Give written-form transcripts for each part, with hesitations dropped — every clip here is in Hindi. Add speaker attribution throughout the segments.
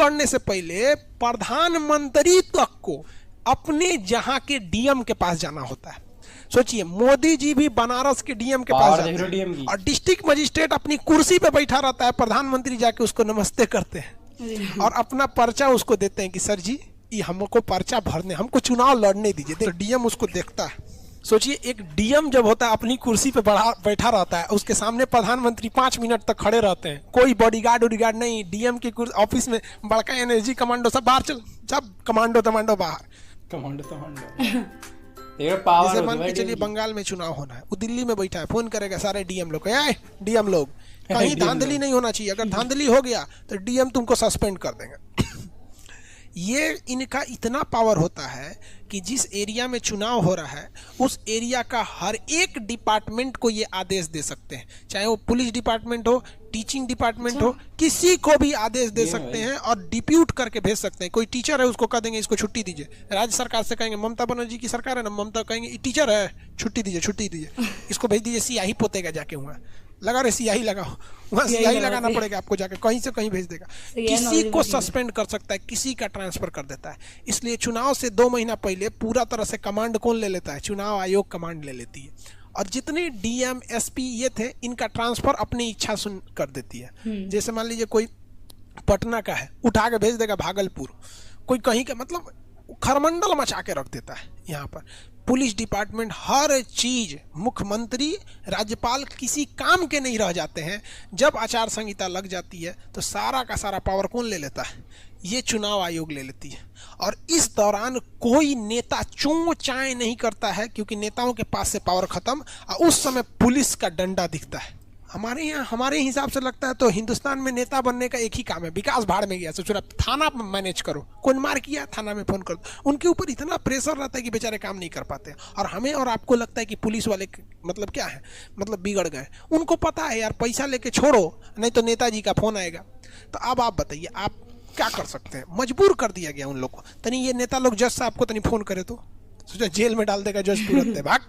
Speaker 1: लड़ने से पहले प्रधानमंत्री तक को अपने जहां के डीएम के पास जाना होता है। सोचिए, मोदी जी भी बनारस के डीएम के पास जाते हैं और डिस्ट्रिक्ट मजिस्ट्रेट अपनी कुर्सी पे बैठा रहता है, प्रधानमंत्री जाके उसको नमस्ते करते हैं और अपना पर्चा उसको देते हैं कि सर जी ये हमको पर्चा भरने, हमको चुनाव लड़ने दीजिए। तो डीएम उसको देखता है। सोचिए, एक डीएम जब होता है अपनी कुर्सी पे बैठा रहता है, उसके सामने प्रधानमंत्री 5 मिनट तक खड़े रहते हैं, कोई बॉडीगार्ड नहीं, डीएम की ऑफिस में बड़का एनर्जी कमांडो सब बाहर चल, सब कमांडो बाहर, जैसे मान के चलिए बंगाल में चुनाव होना है, वो दिल्ली में बैठा है, फोन करेगा सारे डीएम लोग, डीएम लोग कहीं धांधली नहीं होना चाहिए, अगर धांधली हो गया तो डीएम तुमको सस्पेंड कर देंगे। ये इनका इतना पावर होता है कि जिस एरिया में चुनाव हो रहा है उस एरिया का हर एक डिपार्टमेंट को ये आदेश दे सकते हैं, चाहे वो पुलिस डिपार्टमेंट हो, टीचिंग डिपार्टमेंट हो, किसी को भी आदेश दे सकते हैं और डिप्यूट करके भेज सकते हैं। कोई टीचर है उसको कह देंगे इसको छुट्टी दीजिए, राज्य सरकार से कहेंगे, ममता बनर्जी की सरकार है ना, ममता कहेंगे टीचर है छुट्टी दीजिए, इसको भेज दीजिए, सियाही पोतेगा जाके, वहाँ लगा रहे सियाही लगाओ, वहाँ सियाही लगाना पड़ेगा आपको, जाके कहीं से कहीं भेज देगा, किसी को सस्पेंड कर सकता है, किसी का ट्रांसफर कर देता है। इसलिए चुनाव से 2 महीना पहले पूरा तरह से कमांड कौन ले लेता है? चुनाव आयोग कमांड ले लेती है और जितने डीएम एसपी ये थे इनका ट्रांसफर अपनी इच्छा सुन कर देती है। जैसे मान लीजिए कोई पटना का है, उठा के भेज देगा भागलपुर, कोई कहीं का, मतलब खरमंडल मचा के रख देता है। यहाँ पर पुलिस डिपार्टमेंट, हर चीज, मुख्यमंत्री, राज्यपाल किसी काम के नहीं रह जाते हैं। जब आचार संहिता लग जाती है तो सारा का सारा पावर कौन ले लेता है? ये चुनाव आयोग ले लेती है। और इस दौरान कोई नेता चों चाय नहीं करता है, क्योंकि नेताओं के पास से पावर खत्म और उस समय पुलिस का डंडा दिखता है। हमारे यहाँ, हमारे हिसाब से लगता है तो हिंदुस्तान में नेता बनने का एक ही काम है, विकास भाड़ में गया, सोचो थाना मैनेज करो, कौन मार किया थाना में फोन कर दो। उनके ऊपर इतना प्रेशर रहता है कि बेचारे काम नहीं कर पाते। और हमें और आपको लगता है कि पुलिस वाले मतलब क्या है, मतलब बिगड़ गए। उनको पता है यार पैसा लेके छोड़ो, नहीं तो नेताजी का फोन आएगा। तो अब आप बताइए आप क्या कर सकते हैं? मजबूर कर दिया गया उन लोग को। तनी ये नेता लोग जज साहब को तनी फोन करे तो सोचा जेल में डाल देगा जज, तुरंत भाग,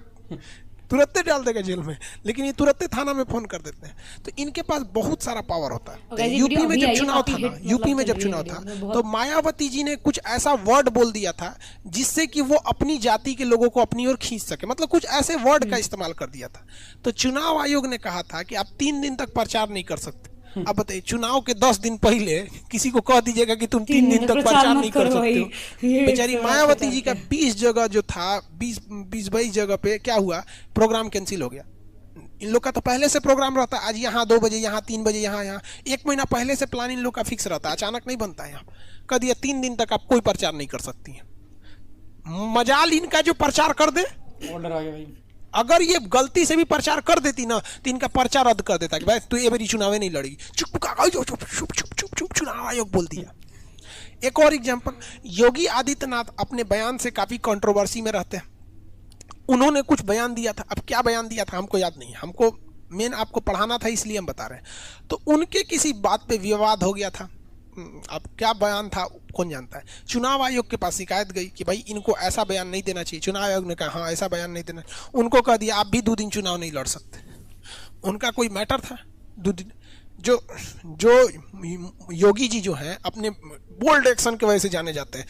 Speaker 1: तुरंत डाल देगा जेल में, लेकिन ये तुरंत थाना में फोन कर देते हैं। तो इनके पास बहुत सारा पावर होता है। यूपी में जब चुनाव था ना, यूपी में जब चुनाव था तो मायावती जी ने कुछ ऐसा वर्ड बोल दिया था जिससे कि वो अपनी जाति के लोगों को अपनी ओर खींच सके, मतलब कुछ ऐसे वर्ड का इस्तेमाल कर दिया था। तो चुनाव आयोग ने कहा था कि आप 3 दिन तक प्रचार नहीं कर सकते। अब बताइए, चुनाव के 10 दिन पहले किसी को कह दीजिएगा कि तुम 3 दिन तक प्रचार नहीं कर सकते हो। बेचारी मायावती जी का 20 जगह जो था, 20-22 जगह पे क्या हुआ, प्रोग्राम कैंसिल हो गया। इन लोग का तो पहले से प्रोग्राम रहता है, आज यहाँ 2 बजे, यहाँ 3 बजे, यहाँ 1 महीना पहले से प्लान इन लोग का फिक्स रहता है, अचानक नहीं बनता है। यहाँ कह दिया 3 दिन तक आप कोई प्रचार नहीं कर सकती हैं। मजाल इनका जो प्रचार कर दे, ऑर्डर आ गया भाई। अगर ये गलती से भी प्रचार कर देती ना तो इनका पर्चा रद्द कर देता कि भाई तू ये मेरी चुनाव नहीं लड़ेगी, चुप चुनाव आयोग बोल दिया। एक और एग्जांपल, योगी आदित्यनाथ अपने बयान से काफी कंट्रोवर्सी में रहते हैं। उन्होंने कुछ बयान दिया था, अब क्या बयान दिया था हमको याद नहीं, हमको मेन आपको पढ़ाना था इसलिए हम बता रहे हैं। तो उनके किसी बात पे विवाद हो गया था, अब क्या बयान था कौन जानता है। चुनाव आयोग के पास शिकायत गई कि भाई इनको ऐसा बयान नहीं देना चाहिए। चुनाव आयोग ने कहा हाँ ऐसा बयान नहीं देना। उनको कह दिया आप भी 2 दिन चुनाव नहीं लड़ सकते। उनका कोई मैटर था 2 दिन। जो योगी जी जो हैं अपने बोल्ड एक्शन की वजह से जाने जाते हैं।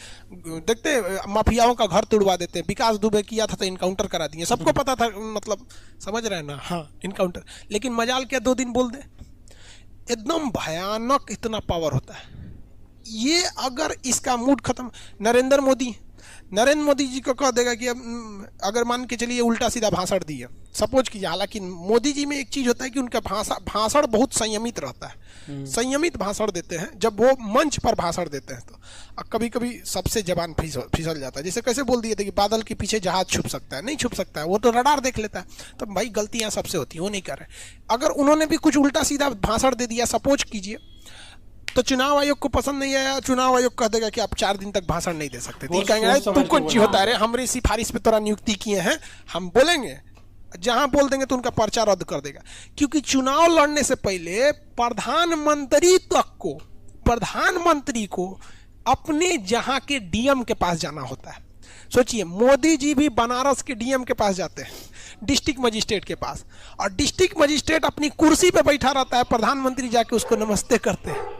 Speaker 1: देखते माफियाओं का घर तुड़वा देते हैं। विकास दुबे किया था तो इनकाउंटर करा दिए, सबको पता था, मतलब समझ रहे हैं ना, हाँ इनकाउंटर। लेकिन मजाल क्या 2 दिन बोल दे, एकदम भयानक इतना पावर होता है ये। अगर इसका मूड खत्म, नरेंद्र मोदी जी को कह देगा कि अब अगर मान के चलिए उल्टा सीधा भाषण दिए, सपोज कीजिए, हालांकि मोदी जी में एक चीज होता है कि उनका भाषण बहुत संयमित रहता है, संयमित भाषण देते हैं। जब वो मंच पर भाषण देते हैं तो कभी कभी सबसे जबान फिसल जाता है। जैसे कैसे बोल दिए थे कि बादल के पीछे जहाज छुप सकता है, नहीं छुप सकता है, वो तो रडार देख लेता है। तो भाई गलतियां सबसे होती है, वो नहीं कर रहे। अगर उन्होंने भी कुछ उल्टा सीधा भाषण दे दिया सपोज कीजिए, तो चुनाव आयोग को पसंद नहीं आया, चुनाव आयोग कह देगा कि आप 4 दिन तक भाषण नहीं दे सकते। तू कुछ होता है, हमारी सिफारिश पे तोरा नियुक्ति किए हैं, हम बोलेंगे, जहां बोल देंगे तो उनका पर्चा रद्द कर देगा। क्योंकि चुनाव लड़ने से पहले प्रधानमंत्री को अपने जहां के डीएम के पास जाना होता है। सोचिए, मोदी जी भी बनारस के डीएम के पास जाते हैं, डिस्ट्रिक्ट मजिस्ट्रेट के पास, और डिस्ट्रिक्ट मजिस्ट्रेट अपनी कुर्सी पे बैठा रहता है, प्रधानमंत्री जाके उसको नमस्ते करते हैं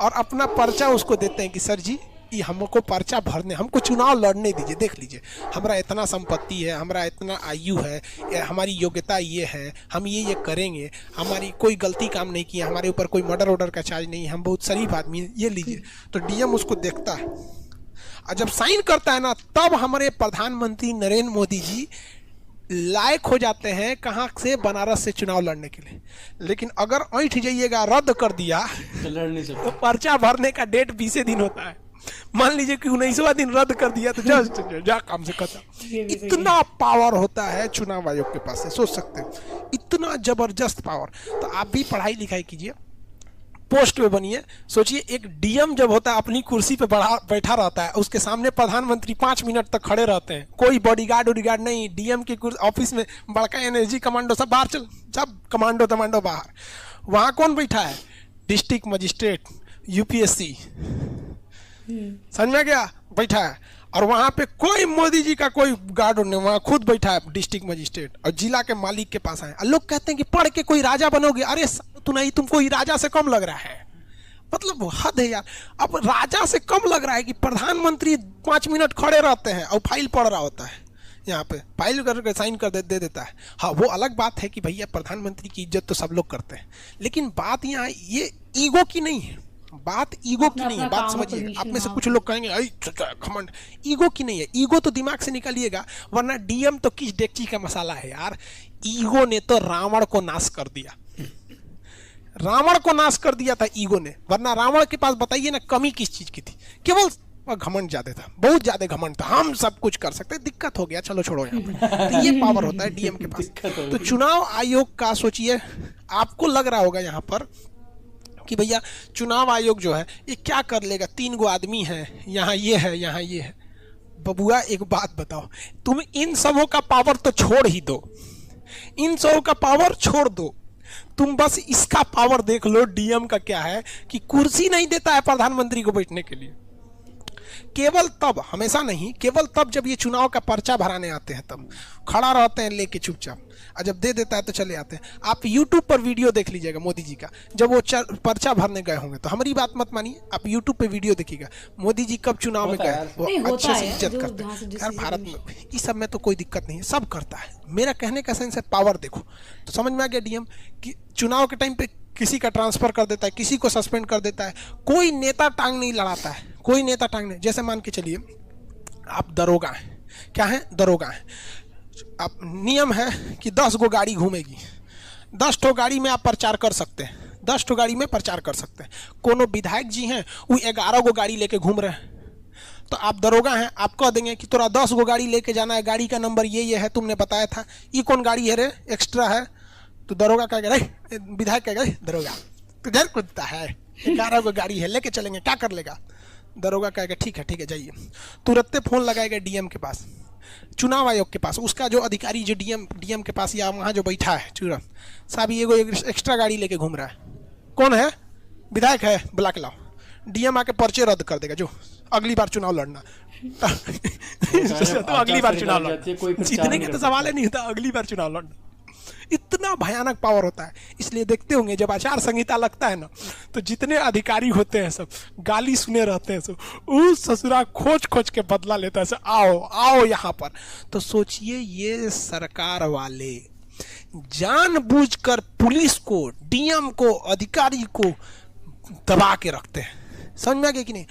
Speaker 1: और अपना पर्चा उसको देते हैं कि सर जी ये हमको पर्चा भरने, हमको चुनाव लड़ने दीजिए, देख लीजिए हमारा इतना संपत्ति है, हमारा इतना आयु है, हमारी योग्यता ये है, हम ये करेंगे, हमारी कोई गलती काम नहीं किया, हमारे ऊपर कोई मर्डर ऑर्डर का चार्ज नहीं है, हम बहुत शरीफ आदमी हैं, ये लीजिए। तो डीएम उसको देखता है और जब साइन करता है ना, तब हमारे प्रधानमंत्री नरेंद्र मोदी जी लायक हो जाते हैं कहाँ से, बनारस से चुनाव लड़ने के लिए। लेकिन अगर ऐठ जाइएगा, रद्द कर दिया
Speaker 2: तो लड़ नहीं सकते।
Speaker 1: तो पर्चा भरने का डेट 20 दिन होता है। मान लीजिए कि 19वां दिन रद्द कर दिया तो जस्ट जा काम से खत्म। इतना पावर होता है चुनाव आयोग के पास, सोच सकते हैं इतना जबरदस्त पावर। तो आप भी पढ़ाई लिखाई कीजिए, पोस्ट पे बनिए। सोचिए एक डीएम जब होता है अपनी कुर्सी पे बैठा रहता है, उसके सामने प्रधानमंत्री 5 मिनट तक खड़े रहते हैं, कोई बॉडीगार्ड नहीं, डीएम के ऑफिस में बड़का एनर्जी कमांडो सब बाहर चल, सब कमांडो तमांडो बाहर। वहाँ कौन बैठा है? डिस्ट्रिक्ट मजिस्ट्रेट, यूपीएससी, समझ में गया, बैठा है। और वहाँ पे कोई मोदी जी का कोई गार्ड नहीं, वहाँ खुद बैठा है डिस्ट्रिक्ट मजिस्ट्रेट और जिला के मालिक के पास आए। और लोग कहते हैं कि पढ़ के कोई राजा बनोगे। अरे तू नहीं, तुमको ही राजा से कम लग रहा है, मतलब हद है यार। अब राजा से कम लग रहा है कि प्रधानमंत्री 5 मिनट खड़े रहते हैं और फाइल पढ़ रहा होता है, यहाँ पे फाइल करके साइन कर दे देता है। हाँ, वो अलग बात है कि भैया प्रधानमंत्री की इज्जत तो सब लोग करते हैं, लेकिन बात यहाँ ये ईगो की नहीं है, बात ईगो की नहीं है। बात समझिए, आप में से कुछ लोग कहेंगे घमंड, ईगो की नहीं है। ईगो तो दिमाग से निकालिएगा, वरना डीएम तो किस डेगची का मसाला है यार। ईगो ने तो रावण को नाश कर दिया, रावण को नाश कर दिया था ईगो ने। वरना रावण के पास बताइए ना कमी किस चीज की थी? केवल घमंड ज्यादा था, बहुत ज्यादा घमंड था, हम सब कुछ कर सकते। दिक्कत हो गया, चलो छोड़ो यहाँ पे। तो ये पावर होता है डीएम के पास। तो चुनाव आयोग का सोचिए, आपको लग रहा होगा यहाँ पर कि भैया चुनाव आयोग जो है ये क्या कर लेगा, 3 गो आदमी है, यहाँ ये है, यहाँ ये है। बबुआ एक बात बताओ, तुम इन सबों का पावर तो छोड़ ही दो, इन सबों का पावर छोड़ दो, तुम बस इसका पावर देख लो। डीएम का क्या है कि कुर्सी नहीं देता है प्रधानमंत्री को बैठने के लिए, केवल तब, हमेशा नहीं, केवल तब जब ये चुनाव का पर्चा भराने आते हैं तब खड़ा रहते हैं लेके चुपचाप, और जब दे देता है तो चले आते हैं। आप YouTube पर वीडियो देख लीजिएगा मोदी जी का, जब वो पर्चा भरने गए होंगे, तो हमारी बात मत मानिए, आप YouTube पे वीडियो देखिएगा मोदी जी कब चुनाव में गए, वो अच्छे से इज्जत करते हैं। यार भारत में इस सब में तो कोई दिक्कत नहीं है, सब करता है। मेरा कहने का सेंस है पावर देखो, तो समझ में आ गया डीएम कि चुनाव के टाइम पे किसी का ट्रांसफर कर देता है, किसी को सस्पेंड कर देता है, कोई नेता टांग नहीं लड़ाता है, कोई नेता टांग नहीं। जैसे मान के चलिए आप दरोगा हैं, क्या है, दरोगा हैं, आप नियम है कि 10 गो गाड़ी घूमेगी, 10 ठो गाड़ी में आप प्रचार कर सकते हैं, 10 ठो गाड़ी में प्रचार कर सकते हैं। कोनो विधायक जी हैं वो 11 गो गाड़ी लेके घूम रहे हैं, तो आप दरोगा हैं, आप कह देंगे कि तोरा 10 गो गाड़ी लेके जाना है, गाड़ी का नंबर ये है, तुमने बताया था, ये कौन गाड़ी है रे, एक्स्ट्रा है। तो दरोगा कहेगा, रे विधायक कहेगा, दरोगा तो घर कुत्ता है, 11 गो गाड़ी है, लेके चलेंगे, क्या कर लेगा? दरोगा कहेगा ठीक है जाइए। तुरंत फोन लगाएगा डीएम के पास, चुनाव आयोग के पास, उसका जो अधिकारी जो डीएम के पास या वहाँ जो बैठा है चुनाव साहब, ये एक्स्ट्रा गाड़ी लेके घूम रहा है, कौन है? विधायक है, बुला के लाओ। डीएम आके पर्चे रद्द कर देगा, जो अगली बार चुनाव लड़ना तो अगली बार चुनाव लड़ना, जीतने के तो सवाल ही नहीं होता, अगली बार चुनाव लड़ना। इतना भयानक पावर होता है। इसलिए देखते होंगे जब आचार संहिता लगता है ना, तो जितने अधिकारी होते हैं सब गाली सुने रहते हैं, सब उस ससुरा खोज के बदला लेता है, सब आओ आओ यहाँ पर। तो सोचिए ये सरकार वाले जानबूझकर पुलिस को, डीएम को, अधिकारी को दबा के रखते हैं। समझ में आ गया कि नहीं?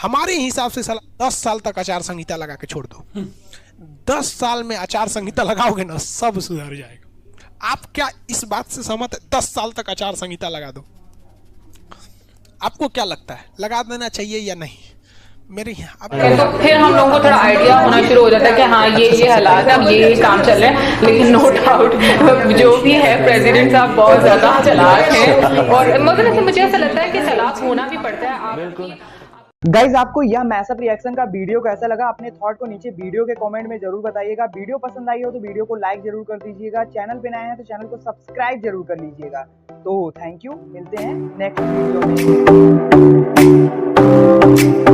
Speaker 1: हमारे हिसाब से 10 साल तक आचार संहिता लगा के छोड़ दो, 10 साल में आचार संहिता लगाओगे ना, सब सुधर जाएगा। आप क्या इस बात से सहमत है? 10 साल तक आचार संहिता लगा दो, आपको क्या लगता है लगा देना चाहिए या नहीं? मेरे यहाँ
Speaker 3: तो फिर हम लोगों को थोड़ा आइडिया होना शुरू हो जाता है कि हाँ ये हालात है, अब ये काम चल रहे हैं। लेकिन नो डाउट जो भी है प्रेसिडेंट साहब बहुत ज्यादा चालाक हैं, और मतलब मुझे ऐसा लगता है कि चालाक होना भी पड़ता है। आप
Speaker 4: गाइज आपको यह मैसअप रिएक्शन का वीडियो कैसा लगा, अपने थॉट को नीचे वीडियो के कमेंट में जरूर बताइएगा। वीडियो पसंद आई हो तो वीडियो को लाइक जरूर कर दीजिएगा, चैनल पे नए हैं तो चैनल को सब्सक्राइब जरूर कर लीजिएगा। तो थैंक यू, मिलते हैं नेक्स्ट वीडियो में।